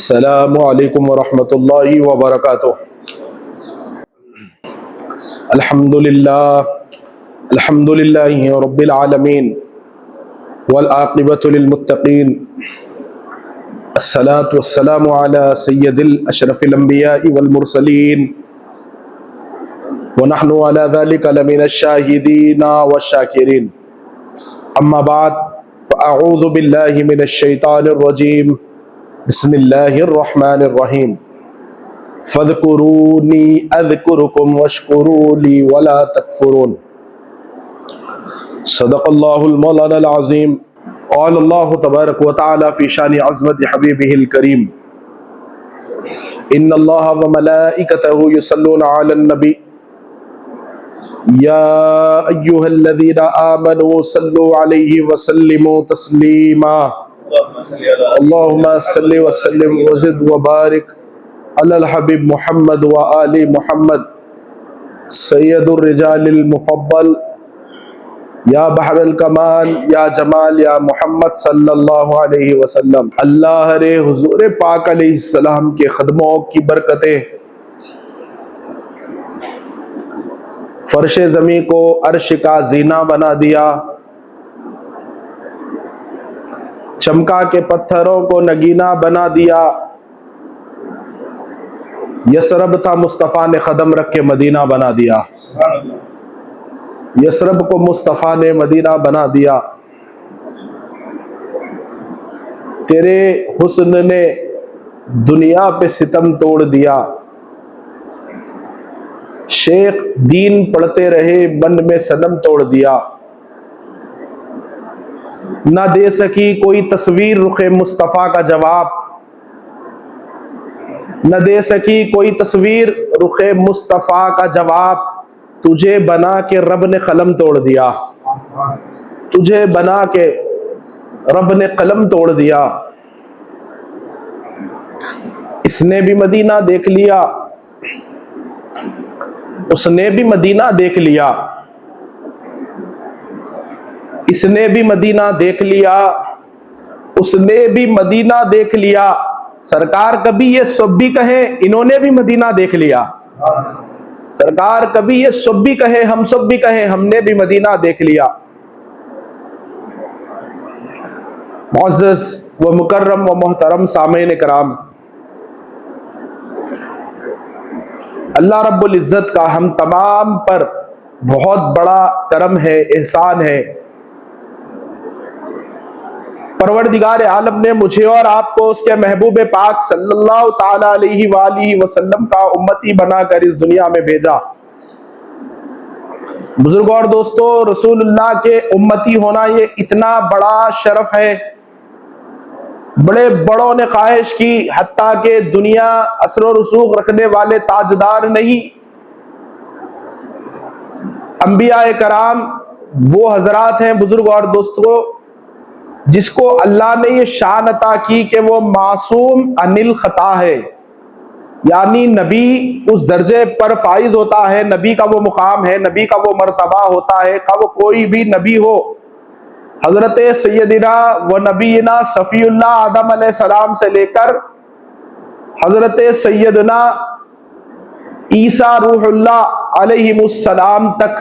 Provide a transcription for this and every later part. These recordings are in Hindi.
अस्सलामु अलैकुम वरहमतुल्लाहि वबरकातुह। अल्हम्दुलिल्लाहि रब्बिल आलमीन वल आक़िबतु लिल मुत्तक़ीन। अस्सलातु वस्सलामु अला सय्यदिल अशरफिल अंबिया'i वल मुरसलीन व नहनु अला ज़ालिका लमिनश शाहिदीन वश्शाकिरीन। अम्मा बाद फ़अऊज़ु बिल्लाहि मिनश शैतानिर रजीम। बिस्मिल्लाहिर रहमानिर रहीम। फ़ज़कुरूनी अज़कुरुकुम वश्कुरूली वला तकफ़ुरून। सदक़ल्लाहुल मौलानाल अज़ीम। क़ाल अल्लाहु तबारक व तआला फ़ी शानि अज़मति हबीबिहिल करीम। इन्नल्लाहा व मलाइकतहु युसल्लूना अलन नबी या अय्युहल्लज़ीना आमनू सल्लु अलैहि व सल्लिमू तस्लीमा। अल्लाहुम्मा सल्लि व सल्लिम व ज़िद व बारिक अलल हबीब मुहम्मद व आलि मुहम्मद सय्यदुर रिजालिल मुफद्दल या बहरल कमाल या जमाल या मोहम्मद सल्लल्लाहु अलैहि वसल्लम। अल्लाह रे हुजूर पाक अलैहिस्सलाम के ख़दमों की बरकतें फर्श ज़मी को अर्श का जीना बना दिया, चमका के पत्थरों को नगीना बना दिया। यसरब था मुस्तफ़ा ने कदम रख के मदीना बना दिया। यसरब को मुस्तफ़ा ने मदीना बना दिया। तेरे हुस्न ने दुनिया पे सितम तोड़ दिया। शेख दीन पढ़ते रहे, मन में सनम तोड़ दिया। ना दे सकी कोई तस्वीर रुखे मुस्तफ़ा का जवाब, न दे सकी कोई तस्वीर रुखे मुस्तफ़ा का जवाब। तुझे बना के रब ने कलम तोड़ दिया, तुझे बना के रब ने कलम तोड़ दिया। इसने भी मदीना देख लिया, उसने भी मदीना देख लिया, इसने भी मदीना देख लिया, उसने भी मदीना देख लिया। सरकार कभी ये सब भी कहे इन्होंने भी मदीना देख लिया। सरकार कभी ये सब भी कहे हम सब भी कहे हमने भी मदीना देख लिया। मुअज़्ज़ज़ व मुकर्रम व मोहतरम सामीन कराम, अल्लाह रब्बुल इज़्ज़त का हम तमाम पर बहुत बड़ा करम है, एहसान है। परवरदिगार आलम ने मुझे और आपको उसके महबूब पाक सल्लल्लाहु ताला अलैहि वालिहि वसल्लम का उम्मती बनाकर इस दुनिया में भेजा। बुजुर्गों और दोस्तों, रसूलुल्लाह के उम्मती होना ये इतना बड़ा शरफ है। बड़े बड़ों ने ख्वाहिश की, हत्ता के दुनिया असर रसूख रखने वाले ताजदार नहीं, अंबिया कराम वो हजरात हैं बुजुर्ग और दोस्तों जिसको अल्लाह ने ये शान अता की कि वो मासूम अनिल खता है। यानी नबी उस दर्जे पर फाइज होता है, नबी का वो मुकाम है, नबी का वो मर्तबा होता है का वो कोई भी नबी हो। हजरत सैयदिना व नबीना सफ़ीउल्लाह आदम अलैहिस्सलाम से लेकर हजरत सैयदना ईसा रूहुल्लाह अलैहिमुस्सलाम तक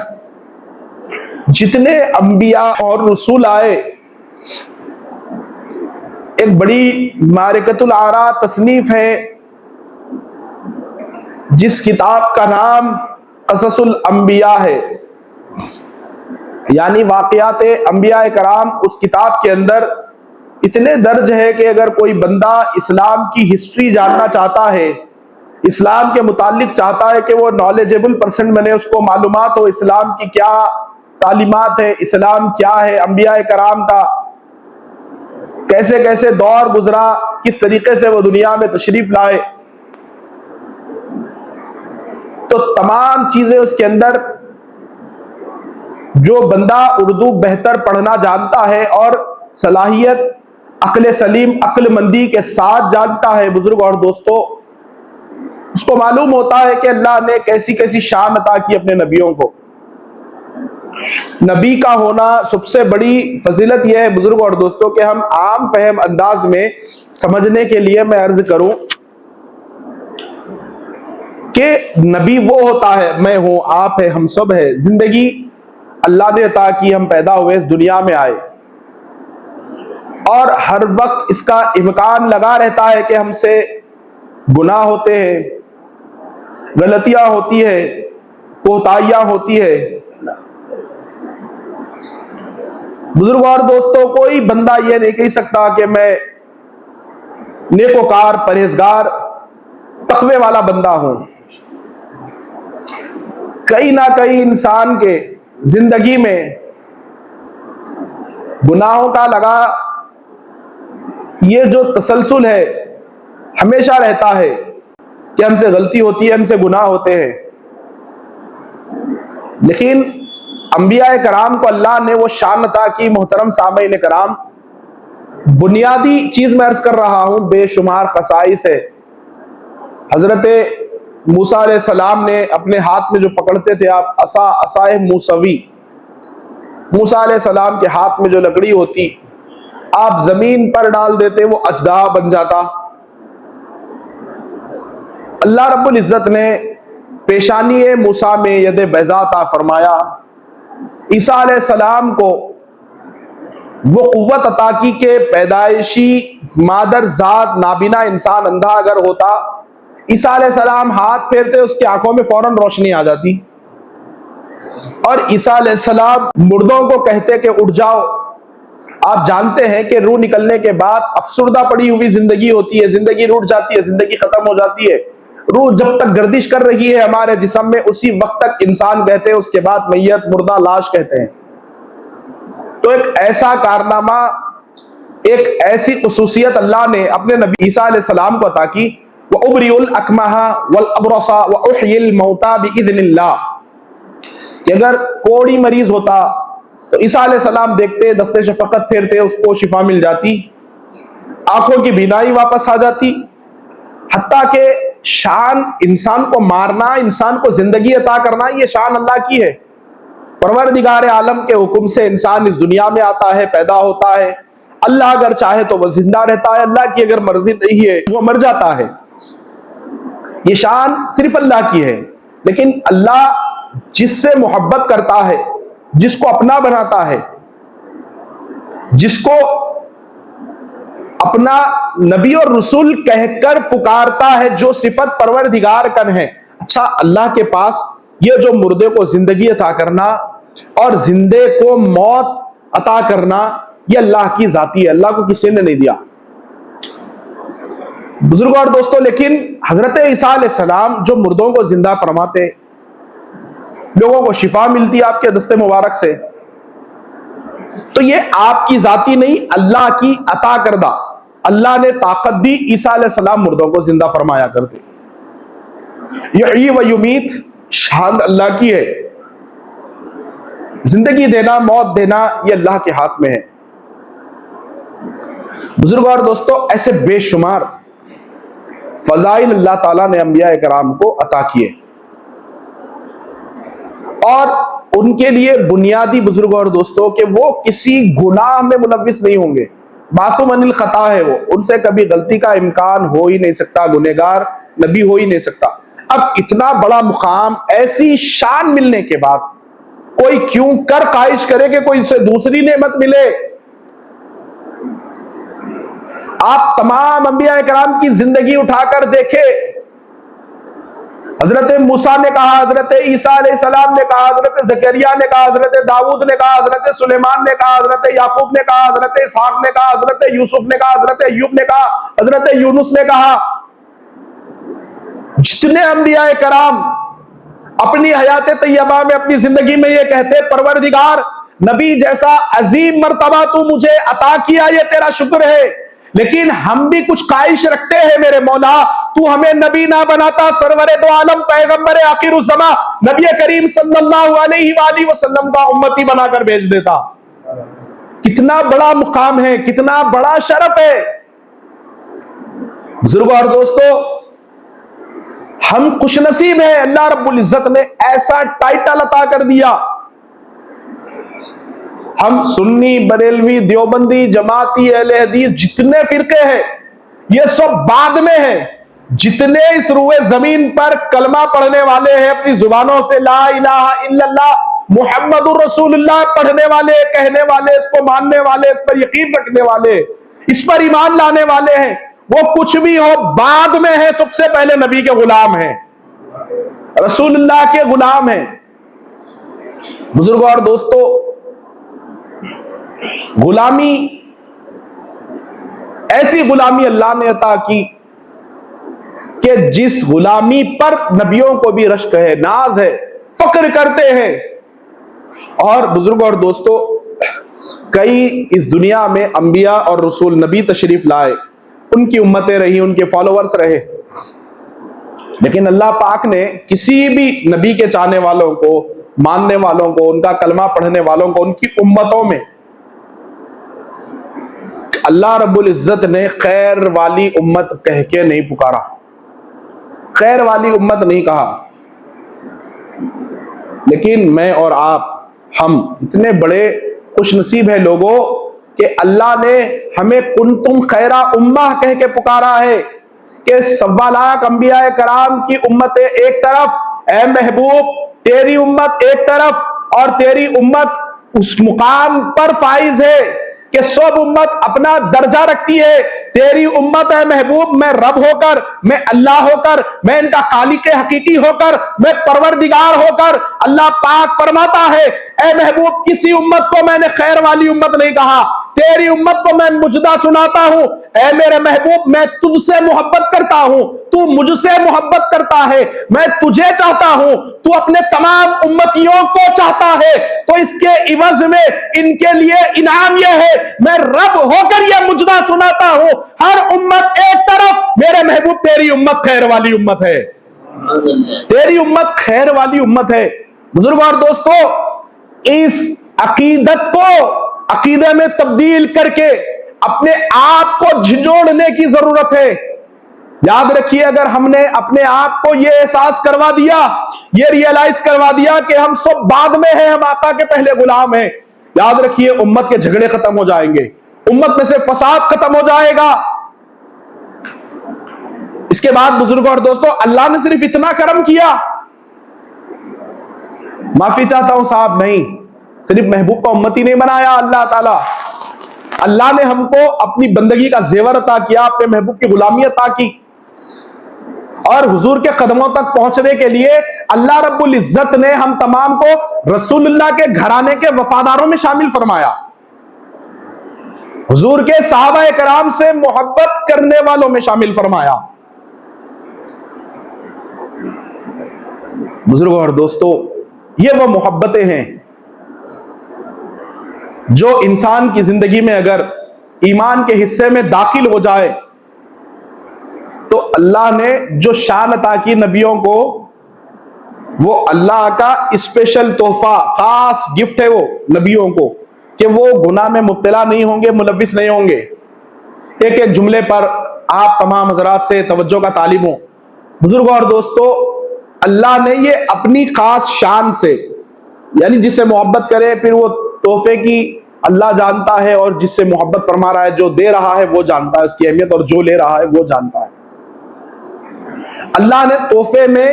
जितने अंबिया और रसूल आए, एक बड़ी मारिकतुल आरा तसनीफ है जिस किताब का नाम क़ससुल अंबिया है, यानी वाक़यात अंबिया कराम। उस किताब के अंदर इतने दर्ज है कि अगर कोई बंदा इस्लाम की हिस्ट्री जानना चाहता है, इस्लाम के मुतालिक चाहता है कि वो नॉलेजेबल पर्सन बने, उसको मालूमात हो इस्लाम की क्या तालीमात है, इस्लाम क्या है, अंबिया कराम का कैसे कैसे दौर गुजरा, किस तरीके से वो दुनिया में तशरीफ लाए, तो तमाम चीजें उसके अंदर जो बंदा उर्दू बेहतर पढ़ना जानता है और सलाहियत अक्ल सलीम अक्लमंदी के साथ जानता है बुजुर्ग और दोस्तों, उसको मालूम होता है कि अल्लाह ने कैसी कैसी शान अता की अपने नबियों को। नबी का होना सबसे बड़ी फजीलत यह है बुजुर्ग और दोस्तों कि हम आम फहम अंदाज में समझने के लिए मैं अर्ज करूं कि नबी वो होता है, मैं हूं, आप है, हम सब है। जिंदगी अल्लाह ने अता की, हम पैदा हुए, इस दुनिया में आए और हर वक्त इसका इम्कान लगा रहता है कि हमसे गुनाह होते हैं, गलतियां होती है, कोताहियां होती है। बुजुर्ग और दोस्तों, कोई बंदा यह नहीं कह सकता कि मैं नेकोकार, परहेजगार, तकवे वाला बंदा हूं। कहीं ना कहीं इंसान के जिंदगी में गुनाहों का लगा ये जो तसलसल है हमेशा रहता है कि हमसे गलती होती है, हमसे गुनाह होते हैं। लेकिन अंबिया कराम को अल्लाह ने वो शान अता की। मोहतरम सामईन कराम, बुनियादी चीज मैं अर्ज कर रहा हूं, बेशुमार खसाइस है। हजरत मूसा अलैहिस्सलाम ने अपने हाथ में जो पकड़ते थे आप, असाए मूसवी, मूसा अलैहिस्सलाम के हाथ में जो लकड़ी होती, आप जमीन पर डाल देते वो अजदा बन जाता। अल्लाह रब्बुल इज्जत ने पेशानी मूसा में यद बैज़ा अता फरमाया। ईसा अलैहिस्सलाम को वो कुव्वत अता की के पैदाइशी मादर जात नाबिना इंसान अंधा अगर होता, ईसा अलैहिस्सलाम हाथ फेरते उसकी आंखों में फौरन रोशनी आ जाती। और ईसा अलैहिस्सलाम मुर्दों को कहते कि उठ जाओ। आप जानते हैं कि रूह निकलने के बाद अफसुर्दा पड़ी हुई जिंदगी होती है, जिंदगी रूठ जाती है, जिंदगी खत्म हो जाती है। रूह जब तक गर्दिश कर रही है हमारे जिस्म में, उसी वक्त तक इंसान कहते हैं, उसके बाद मैयत, मुर्दा, लाश कहते हैं। तो एक ऐसा कारनामा, एक ऐसी खुसूसियत अल्लाह ने अपने नबी ईसा अलैहिस्सलाम को अता की, व उबरिउल अकमहा वल अबरसा व उह्यिल मौता बिइज़्निल्लाह, कि अगर कोड़ी मरीज होता तो ईसा अलैहिस्सलाम देखते, दस्ते शफकत फेरते, उसको शिफा मिल जाती, आंखों की बीनाई वापस आ जाती। हत्ता के शान इंसान को मारना, इंसान को जिंदगी अता करना, ये शान अल्लाह की है। परवरदिगार आलम के हुक्म से इंसान इस दुनिया में आता है, पैदा होता है। अल्लाह अगर चाहे तो वह जिंदा रहता है, अल्लाह की अगर मर्जी नहीं है वो मर जाता है। ये शान सिर्फ अल्लाह की है। लेकिन अल्लाह जिससे मोहब्बत करता है, जिसको अपना बनाता है, जिसको अपना नबी और रसूल कहकर पुकारता है, जो सिफत परवरदिगार कन है। अच्छा, अल्लाह के पास ये जो मुर्दे को जिंदगी अता करना और जिंदे को मौत अता करना, ये अल्लाह की जाती है, अल्लाह को किसी ने नहीं दिया। बुजुर्गों और दोस्तों, लेकिन हजरत ईसा अलैहिस्सलाम जो मुर्दों को जिंदा फरमाते, लोगों को शिफा मिलती आपके दस्ते मुबारक से, तो ये आपकी जाती नहीं, अल्लाह की अता करदा। अल्लाह ने ताकत दी, ईसा अलैहिस्सलाम मुर्दों को जिंदा फरमाया करते। यही व युमीत, शान अल्लाह की है। जिंदगी देना, मौत देना, ये अल्लाह के हाथ में है। बुजुर्ग और दोस्तों, ऐसे बेशुमार फजाइल अल्लाह ताला ने अंबिया कराम को अता किए और उनके लिए बुनियादी बुजुर्ग और दोस्तों कि वो किसी गुनाह में मुलव्विस नहीं होंगे, मासूम अनिल खता है वो, उनसे कभी गलती का इम्कान हो ही नहीं सकता, गुनहगार नबी हो ही नहीं सकता। अब इतना बड़ा मुकाम, ऐसी शान मिलने के बाद कोई क्यों कर ख्वाहिश करे कि कोई इसे दूसरी नेमत मिले। आप तमाम अंबिया कराम की जिंदगी उठाकर देखे, हजरत मूसा ने कहा, हजरत ईसा अलैहिस्सलाम ने कहा, हजरत जकरिया ने कहा, हजरत दाऊद ने कहा, हजरत सुलेमान ने कहा, हजरत याकूब ने कहा, हजरत इसहाक ने कहा, हजरत यूसुफ ने कहा, हजरत अय्यूब ने कहा, हजरत यूनुस ने कहा। जितने अंबिया कराम अपनी हयात तैयबा में, अपनी जिंदगी में ये कहते, परवरदिगार नबी जैसा अजीम मर्तबा तू मुझे अता किया, ये तेरा शुक्र है। लेकिन हम भी कुछ ख्वाहिश रखते हैं मेरे मौला, तू हमें नबी ना बनाता, सरवरे दो आलम पैगंबर आखिरुज़्ज़मा नबी करीम सल्लल्लाहु अलैहि वसल्लम का उम्मती बनाकर भेज देता। कितना बड़ा मुकाम है, कितना बड़ा शरफ है। बुजुर्गों और दोस्तों, हम खुशनसीब हैं, अल्लाह रब्बुल इज्जत ने ऐसा टाइटल अता कर दिया हम सुन्नी, बरेलवी, देवबंदी, जमाती, अहले हदीस, जितने फिरके हैं ये सब बाद में है। जितने इस रूए जमीन पर कलमा पढ़ने वाले हैं, अपनी जुबानों से ला इलाहा इल्लल्लाह मुहम्मदुर रसूलुल्लाह पढ़ने वाले, कहने वाले, इसको मानने वाले, इस पर यकीन रखने वाले, इस पर ईमान लाने वाले हैं, वो कुछ भी हो बाद में है, सबसे पहले नबी के गुलाम हैं, रसूलुल्लाह के गुलाम हैं। बुजुर्गों और दोस्तों, गुलामी, ऐसी गुलामी अल्लाह ने अता की कि जिस गुलामी पर नबियों को भी रश्क है, नाज है, फक्र करते हैं। और बुजुर्गों और दोस्तों, कई इस दुनिया में अंबिया और रसूल, नबी तशरीफ लाए, उनकी उम्मतें रही, उनके फॉलोअर्स रहे, लेकिन अल्लाह पाक ने किसी भी नबी के चाहने वालों को, मानने वालों को, उनका कलमा पढ़ने वालों को, उनकी उम्मतों में अल्लाह रब्बुल इज्जत ने खैर वाली उम्मत कह के नहीं पुकारा, खैर वाली उम्मत नहीं कहा। लेकिन मैं और आप, हम इतने बड़े खुशनसीब है लोगों कि अल्लाह ने हमें कुंतुम खैरा उम्मा कह के पुकारा है कि 1.25 लाख अंबिया कराम की उम्मतें एक तरफ, ए महबूब तेरी उम्मत एक तरफ, और तेरी उम्मत उस मुकाम पर फाइज है कि सब उम्मत अपना दर्जा रखती है। तेरी उम्मत है महबूब, मैं रब होकर, मैं अल्लाह होकर, मैं इनका खालिक हकीकी होकर, मैं परवरदिगार होकर, अल्लाह पाक फरमाता है, ए महबूब किसी उम्मत को मैंने खैर वाली उम्मत नहीं कहा, तेरी उम्मत को मैं मुजदा सुनाता हूं, ए मेरे महबूब मैं तुझसे मोहब्बत करता हूं, तू मुझसे मोहब्बत करता है, मैं तुझे चाहता हूं, तू अपने तमाम उम्मतियों को चाहता है, तो इसके इवज में इनके लिए इनाम यह है, मैं रब होकर यह मुजदा सुनाता हूं, हर उम्मत एक तरफ, मेरे महबूब तेरी उम्मत खैर वाली उम्मत है, तेरी उम्मत खैर वाली उम्मत है। बुजुर्गों और दोस्तों, इस अकीदत को अकीदे में तब्दील करके अपने आप को झिझोड़ने की जरूरत है। याद रखिए, अगर हमने अपने आप को यह एहसास करवा दिया, यह रियलाइज करवा दिया कि हम सब बाद में हैं, हम आका के पहले गुलाम हैं, याद रखिए उम्मत के झगड़े खत्म हो जाएंगे, उम्मत में से फसाद खत्म हो जाएगा। इसके बाद बुजुर्गों और दोस्तों, अल्लाह ने सिर्फ इतना करम किया, माफी चाहता हूं साहब, नहीं, सिर्फ महबूब का उम्मती नहीं बनाया अल्लाह ताला, अल्लाह ने हमको अपनी बंदगी का जेवर अता किया, अपने महबूब की गुलामी अता की, और हुजूर के कदमों तक पहुंचने के लिए अल्लाह रब्बुल इज्जत ने हम तमाम को रसूलुल्लाह के घराने के वफादारों में शामिल फरमाया, हुजूर के सहाबा कराम से मोहब्बत करने वालों में शामिल फरमाया। बुजुर्गों और दोस्तों, ये वो मोहब्बतें हैं जो इंसान की जिंदगी में अगर ईमान के हिस्से में दाखिल हो जाए तो अल्लाह ने जो शान अता की नबियों को, वो अल्लाह का स्पेशल तोहफा, खास गिफ्ट है वो नबियों को, कि वो गुनाह में मुब्तला नहीं होंगे, मुलविस नहीं होंगे। एक एक जुमले पर आप तमाम हजरात से तवज्जो का तालिब हो। बुजुर्गों और दोस्तों, अल्लाह ने ये अपनी खास शान से, यानी जिससे मोहब्बत करे, फिर वो तोहफे की अल्लाह जानता है, और जिससे मोहब्बत फरमा रहा है, जो दे रहा है वो जानता है उसकी अहमियत, और जो ले रहा है वो जानता है। अल्लाह ने तोहफे में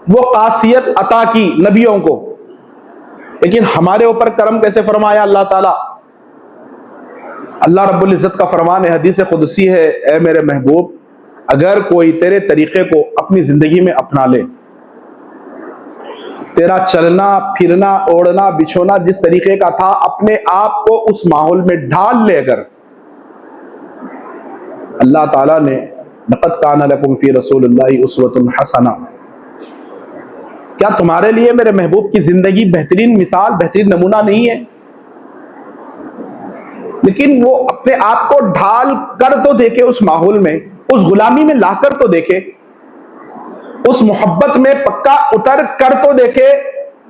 वो खासियत अता की नबियों को, लेकिन हमारे ऊपर करम कैसे फरमाया अल्लाह ताला? अल्लाह रब्बुल इज्जत का फरमान है, हदीस कुदसी है, ए मेरे महबूब अगर कोई तेरे तरीके को अपनी जिंदगी में अपना ले, तेरा चलना फिरना ओढ़ना बिछोना जिस तरीके का था, अपने आप को उस माहौल में ढाल ले, अगर अल्लाह ताला ने लक़द काना लकुम फ़ी रसूलिल्लाहि उस्वतुन हसना, क्या तुम्हारे लिए मेरे महबूब की जिंदगी बेहतरीन मिसाल, बेहतरीन नमूना नहीं है? लेकिन वो अपने आप को ढाल कर तो देखे उस माहौल में, उस गुलामी में लाकर तो देखे, उस मोहब्बत में पक्का उतर कर तो देखे,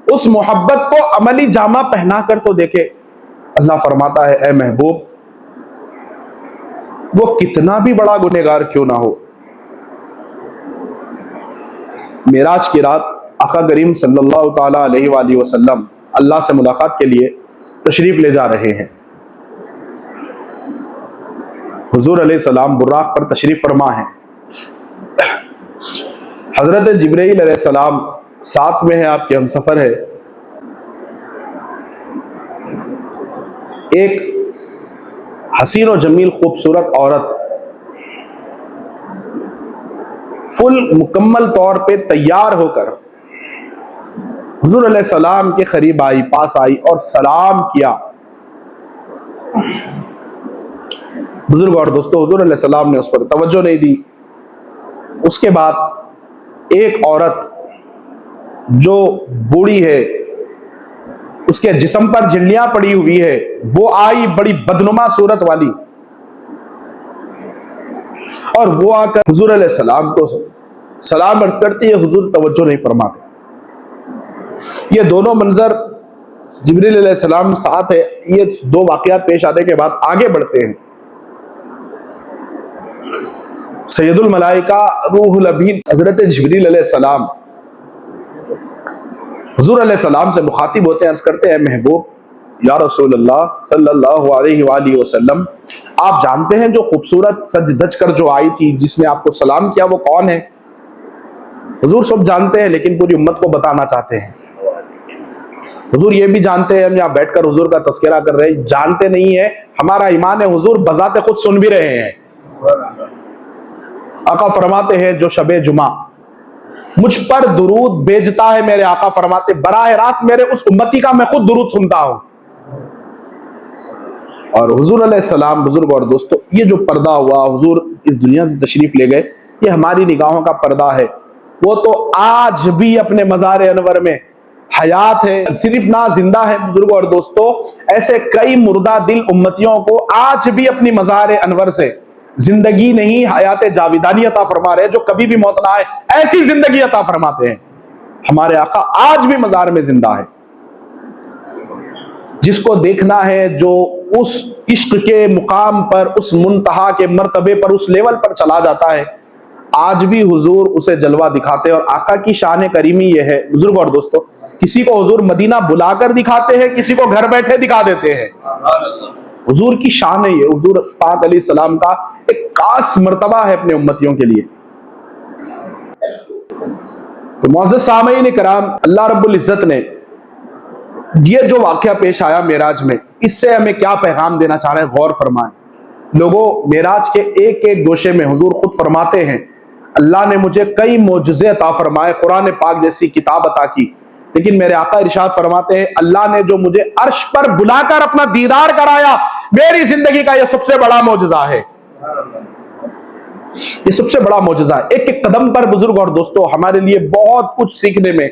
उस मोहब्बत को अमली जामा पहना कर तो देखे। अल्लाह फरमाता है, ए महबूब वो कितना भी बड़ा गुनहगार क्यों ना हो, मेराज की रात आका करीम सल्लल्लाहु ताला अलैहि वसल्लम अल्लाह से मुलाकात के लिए तशरीफ ले जा रहे हैं। हुजूर अलैहिस्सलाम बुर्राक पर तशरीफ फरमा है। हजरत जिब्राइल अलैहिस्सलाम साथ में है, आपके हमसफर है। एक हसीन और जमील खूबसूरत औरत फुल मुकम्मल तौर पे तैयार होकर हुजूर अलैहिस्सलाम के करीब आई, पास आई और सलाम किया। बुजुर्ग और दोस्तों, हुजूर अलैहिस्सलाम ने उस पर तवज्जो नहीं दी। उसके बाद एक औरत जो बूढ़ी है, उसके जिस्म पर झिल्लियां पड़ी हुई है, वो आई, बड़ी बदनुमा सूरत वाली, और वो आकर हुजूर अलैहिस्सलाम को सलाम अर्ज करती है। हुजूर तवज्जो नहीं फरमाते। ये दोनों मंजर जिब्रील अलैहिस्सलाम साथ है। ये दो वाकयात पेश आने के बाद आगे बढ़ते हैं। सैयदुल मलाइका रूहुल अमीन हजरत जिब्रील अलैहिस्सलाम हुजूर अलैहिस्सलाम से मुखातिब होते हैं, अर्ज करते हैं, महबूब या रसूल अल्लाह सल्लल्लाहु अलैहि वसल्लम, आप जानते हैं जो खूबसूरत सज धज कर जो आई थी, जिसने आपको सलाम किया, वो कौन है? हुजूर सब जानते हैं, लेकिन पूरी उम्मत को बताना चाहते हैं। हुजूर ये भी जानते हैं, हम यहाँ बैठकर हुजूर का तस्करा कर रहे हैं, जानते नहीं है, हमारा ईमान है, हुजूर बजाते खुद सुन भी रहे हैं। आका फरमाते हैं, जो शबे जुमा मुझ पर दुरूद भेजता है, मेरे आका फरमाते बराह रास्त मेरे उस उम्मती का मैं खुद दुरूद सुनता हूं। और हुजूर अलैहिस्सलाम, बुजुर्ग और दोस्तों, ये जो पर्दा हुआ, हुजूर इस दुनिया से तशरीफ ले गए, ये हमारी निगाहों का पर्दा है। वो तो आज भी अपने मज़ार अनवर में हयात है, सिर्फ ना जिंदा है। बुजुर्ग और दोस्तों, ऐसे कई मुर्दा दिल उम्मतियों को आज भी अपनी मज़ार अनवर से जिंदगी नहीं, हयात जाविदानी अता फरमा रहे हैं, जो कभी भी मौत ना आए ऐसी जिंदगी अता फरमाते हैं। हमारे आका आज भी मज़ार में जिंदा है। जिसको देखना है, जो उस इश्क के मुकाम पर, उस मुंतहा के मर्तबे पर, उस लेवल पर चला जाता है, आज भी हुजूर उसे जलवा दिखाते हैं। और आका की शान करीमी यह है, बुजुर्ग और दोस्तों, किसी को हुजूर मदीना बुलाकर दिखाते हैं, किसी को घर बैठे दिखा देते हैं। हुजूर की शान है ये, हुजूर पाक अलैहिस्सलाम का एक खास मर्तबा है अपने उम्मतियों के लिए। तो मुअज़्ज़ज़ सामईन कराम, अल्लाह रब्बुल इज्जत ने ये जो वाकया पेश आया मेराज में, इससे हमें क्या पैगाम देना चाह रहे हैं, गौर फरमाएं। लोगों, मेराज के एक एक गोशे में हुजूर खुद फरमाते हैं, अल्लाह ने मुझे कई मोजज़े अता फरमाए, कुरान पाक जैसी किताब अता की, लेकिन मेरे आका इरशाद फरमाते हैं, अल्लाह ने जो मुझे अर्श पर बुलाकर अपना दीदार कराया, मेरी जिंदगी का यह सबसे बड़ा मोजज़ा है। ये सबसे बड़ा मोजज़ा है। एक एक कदम पर बुजुर्ग और दोस्तों हमारे लिए बहुत कुछ सीखने में,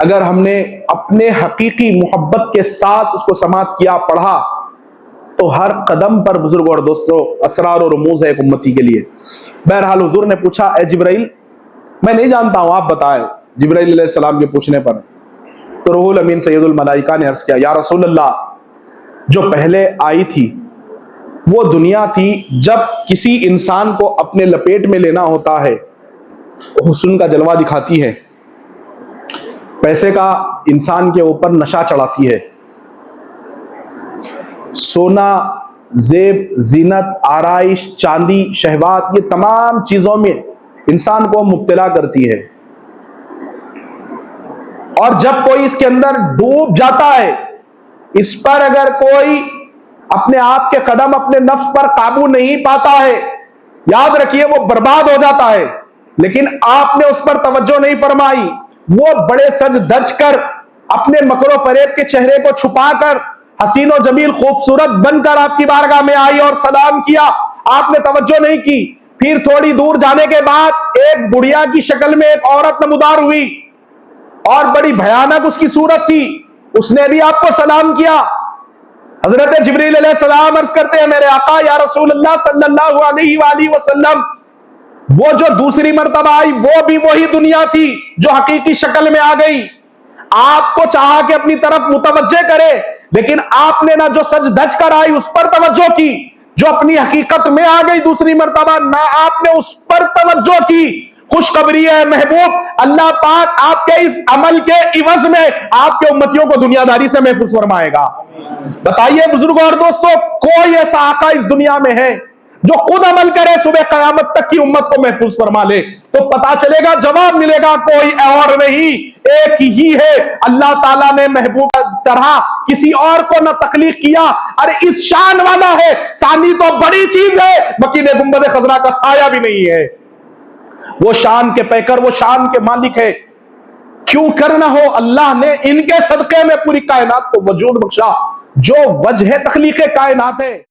अगर हमने अपने हकीकी मोहब्बत के साथ उसको समात किया, पढ़ा, तो हर कदम पर बुजुर्ग और दोस्तों असरार और रमूज है एक उम्मती के लिए। बहरहाल हुजूर ने पूछा, ए जिब्राइल, मैं नहीं जानता हूं, आप बताएं। जिब्राइल अलैहिस्सलाम के पूछने पर तो रूहुल अमीन सैयदुल मलाइका ने अर्ज किया, या रसूल अल्लाह, जो पहले आई थी वो दुनिया थी जब किसी इंसान को अपने लपेट में लेना होता है, हुस्न का जलवा दिखाती है, पैसे का इंसान के ऊपर नशा चढ़ाती है, सोना, जेब, जीनत, आराइश, चांदी, शहवात, ये तमाम चीजों में इंसान को मुब्तला करती है। और जब कोई इसके अंदर डूब जाता है, इस पर अगर कोई अपने आप के कदम, अपने नफ्स पर काबू नहीं पाता है, याद रखिए वो बर्बाद हो जाता है। लेकिन आपने उस पर तवज्जो नहीं फरमाई। वो बड़े सज धज कर, अपने मकरो फरेब के चेहरे को छुपाकर, हसीन और जमील खूबसूरत बनकर आपकी बारगाह में आई और सलाम किया, आपने तवज्जो नहीं की। फिर थोड़ी दूर जाने के बाद एक बुढ़िया की शक्ल में एक औरत नमूदार हुई और बड़ी भयानक उसकी सूरत थी, उसने भी आपको सलाम किया। हजरत जिब्रील अलैहिस्सलाम अर्ज करते हैं, मेरे आका या रसूल अल्लाह सल्लल्लाहु अलैहि वसल्लम, वो जो दूसरी मर्तबा आई वो भी वही दुनिया थी जो हकीकी शक्ल में आ गई। आपको चाहा कि अपनी तरफ मुतवज्जे करे, लेकिन आपने ना जो सज धज कर आई उस पर तवज्जो की, जो अपनी हकीकत में आ गई दूसरी मर्तबा, ना आपने उस पर तवज्जो की, खुशखबरी है महबूब, अल्लाह पाक आपके इस अमल के इवज में आपके उम्मतियों को दुनियादारी से महफूज फरमाएगा। बताइए बुजुर्गों और दोस्तों, कोई ऐसा आका इस दुनिया में है जो खुद अमल करे, सुबह कयामत तक की उम्मत को महफूज फरमा ले? तो पता चलेगा, जवाब मिलेगा, कोई और नहीं, एक ही है। अल्लाह ताला ने महबूब तरह किसी और को न तकलीफ किया। अरे इस शान वाला है, सानी तो बड़ी चीज है, मकीने गुंबद खजरा का साया भी नहीं है। वो शान के पैकर, वो शान के मालिक है। क्यों करना हो, अल्लाह ने इनके सदके में पूरी कायनात को वजूद बख्शा, जो वजह तखलीक कायनात है।